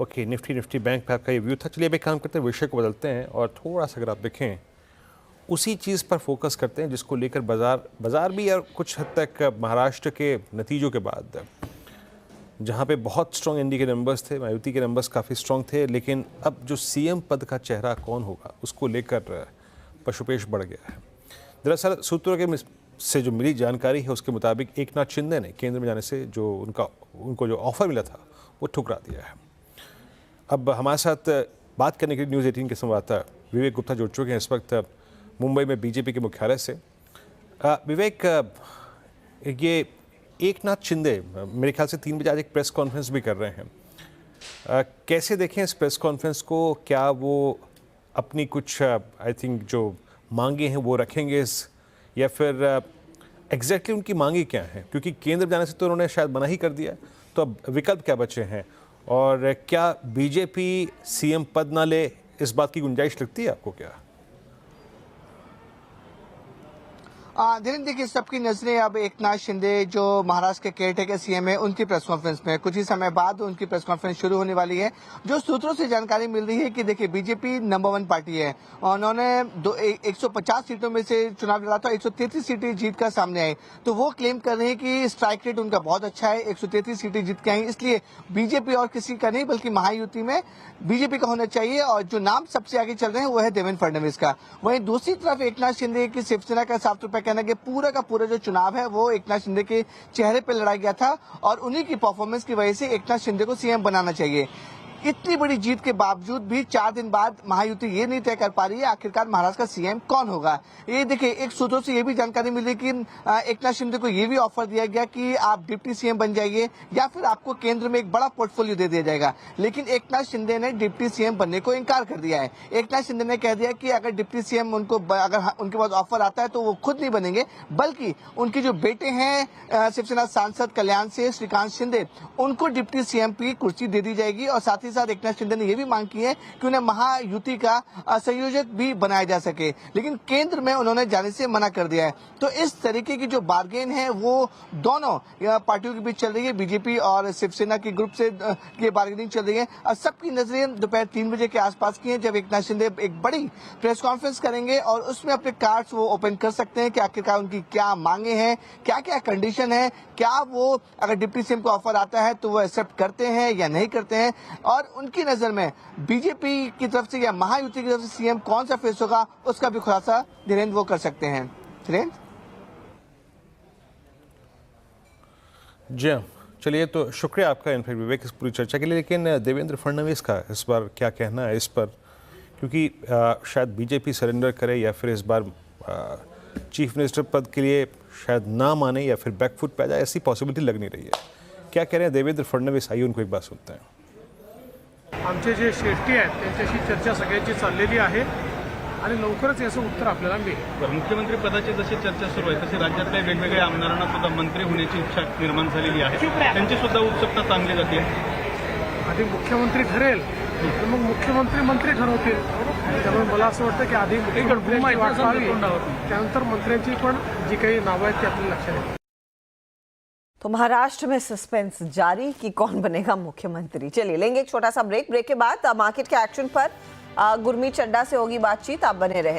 Okay, Nifty bank पे आपका ये व्यू था। चलिए अब एक काम करते हैं, विषय को बदलते हैं और थोड़ा सा अगर आप देखें उसी चीज़ पर फोकस करते हैं जिसको लेकर बाजार भी और कुछ हद तक महाराष्ट्र के नतीजों के बाद, जहाँ पे बहुत स्ट्रॉन्ग एनडीए के नंबर्स थे, मायावती के नंबर्स काफ़ी स्ट्रॉन्ग थे, लेकिन अब जो सीएम पद का चेहरा कौन होगा उसको लेकर पशुपेश बढ़ गया है। दरअसल सूत्रों के से जो मिली जानकारी है उसके मुताबिक एकनाथ शिंदे ने केंद्र में जाने से जो उनको जो ऑफर मिला था वो ठुकरा दिया है। अब हमारे साथ बात करने के लिए न्यूज़ 18 के संवाददाता विवेक गुप्ता जुड़ चुके हैं इस वक्त मुंबई में बीजेपी के मुख्यालय से। विवेक, ये एकनाथ शिंदे मेरे ख्याल से 3 बजे आज एक प्रेस कॉन्फ्रेंस भी कर रहे हैं। कैसे देखें इस प्रेस कॉन्फ्रेंस को? क्या वो अपनी कुछ आई थिंक जो मांगे हैं वो रखेंगे या फिर एग्जैक्टली उनकी मांगे क्या हैं? क्योंकि केंद्र में जाने से तो उन्होंने शायद मना ही कर दिया, तो अब विकल्प क्या बचे हैं? और क्या बीजेपी सीएम पद ना ले, इस बात की गुंजाइश लगती है आपको क्या? धीरेन्द्र, देखिए सबकी नजरें अब एकनाथ शिंदे जो महाराष्ट्र के केयरटेकर सीएम है उनकी प्रेस कॉन्फ्रेंस में, कुछ ही समय बाद उनकी प्रेस कॉन्फ्रेंस शुरू होने वाली है। जो सूत्रों से जानकारी मिल रही है कि देखिए बीजेपी नंबर 1 पार्टी है और उन्होंने 150 सीटों में से चुनाव लड़ा था, 133 सीटें जीत कर सामने आई। तो वो क्लेम कर रहे हैं कि स्ट्राइक रेट उनका बहुत अच्छा है, 133 सीटें जीत के आई, इसलिए बीजेपी और किसी का नहीं बल्कि महायुति में बीजेपी का होना चाहिए। और जो नाम सबसे आगे चल रहे हैं वो है देवेंद्र फडणवीस का। वहीं दूसरी तरफ एकनाथ शिंदे की शिवसेना का साफ तौर पर कहना कि पूरा का पूरा जो चुनाव है वो एकनाथ शिंदे के चेहरे पे लड़ाया गया था और उन्हीं की परफॉर्मेंस की वजह से एकनाथ शिंदे को सीएम बनाना चाहिए। इतनी बड़ी जीत के बावजूद भी 4 दिन बाद महायुति ये नहीं तय कर पा रही है आखिरकार महाराष्ट्र का सीएम कौन होगा। ये देखिए एक सूत्रों से ये भी जानकारी मिली कि एकनाथ शिंदे को ये भी ऑफर दिया गया कि आप डिप्टी सीएम बन जाइए या फिर आपको केंद्र में एक बड़ा पोर्टफोलियो दे दिया जाएगा। लेकिन एकनाथ शिंदे ने डिप्टी सीएम बनने को इनकार कर दिया है। एकनाथ शिंदे ने कह दिया कि अगर डिप्टी सीएम अगर उनके पास ऑफर आता है तो वो खुद नहीं बनेंगे, बल्कि उनके जो बेटे हैं शिवसेना सांसद कल्याण से श्रीकांत शिंदे, उनको डिप्टी सीएम की कुर्सी दे दी जाएगी। और साथ ही साथ एकनाथ शिंदे ने यह भी मांग की है कि उन्हें महायुति का संयोजक भी बनाया जा सके, लेकिन केंद्र में उन्होंने जाने से मना कर दिया है। तो इस तरीके की जो बार्गेन है वो दोनों पार्टियों के बीच चल रही है, बीजेपी और शिवसेना के ग्रुप से ये बार्गेनिंग चल रही है। और सबकी नजरें दोपहर 3 बजे के आसपास की हैं, जब एकनाथ शिंदे एक बड़ी प्रेस कॉन्फ्रेंस करेंगे और उसमें अपने कार्ड्स वो ओपन कर सकते हैं कि आखिरकार उनकी क्या मांगे हैं, क्या क्या कंडीशन है, क्या वो अगर डिप्टी सीएम को ऑफर आता है तो वो एक्सेप्ट करते हैं या नहीं करते हैं। और उनकी नजर में बीजेपी की तरफ से या महायुति की तरफ से सीएम कौन सा फेस होगा उसका भी खुलासा धीरेन्द्र वो कर सकते हैं। धीरेन्द्र जी हाँ, चलिए तो शुक्रिया आपका इनफैक्ट विवेक इस पूरी चर्चा के लिए। लेकिन देवेंद्र फडणवीस का इस बार क्या कहना है इस पर, क्योंकि शायद बीजेपी सरेंडर करे या फिर इस बार चीफ मिनिस्टर पद के लिए शायद ना माने या फिर बैकफुट पे आ जाए, ऐसी पॉसिबिलिटी लग नहीं रही है। क्या कह रहे हैं देवेंद्र फडणवीस? आइए उनको एक बात सुनते हैं। आमचे जे श्रेष्ठी आहेत त्यांच्याशी चर्चा सगळ्यांची चाललेली आहे आणि लवकरच याचं उत्तर आपल्याला मिळेल। मुख्यमंत्री पदाची जशी चर्चा सुरू आहे तशी राज्यातल्या वेगवेगळ्या आमदारांना सुद्धा मंत्री होण्याची इच्छा निर्माण झालेली आहे, त्यांची सुद्धा उत्सुकता ताणली जाते। आधी मुख्यमंत्री ठरेल तर मग मुख्यमंत्री मंत्री ठरवतील, त्यामुळे मला असं वाटतं की आधी मुख्यमंत्र्यांची वाट पाहावी, त्यानंतर मंत्र्यांची पण जी काही नावं आहेत ती आपल्याला लक्षात येतील। तो महाराष्ट्र में सस्पेंस जारी कि कौन बनेगा मुख्यमंत्री। चलिए लेंगे एक छोटा सा ब्रेक के बाद मार्केट के एक्शन पर गुरमीत चड्ढा से होगी बातचीत। आप बने रहे।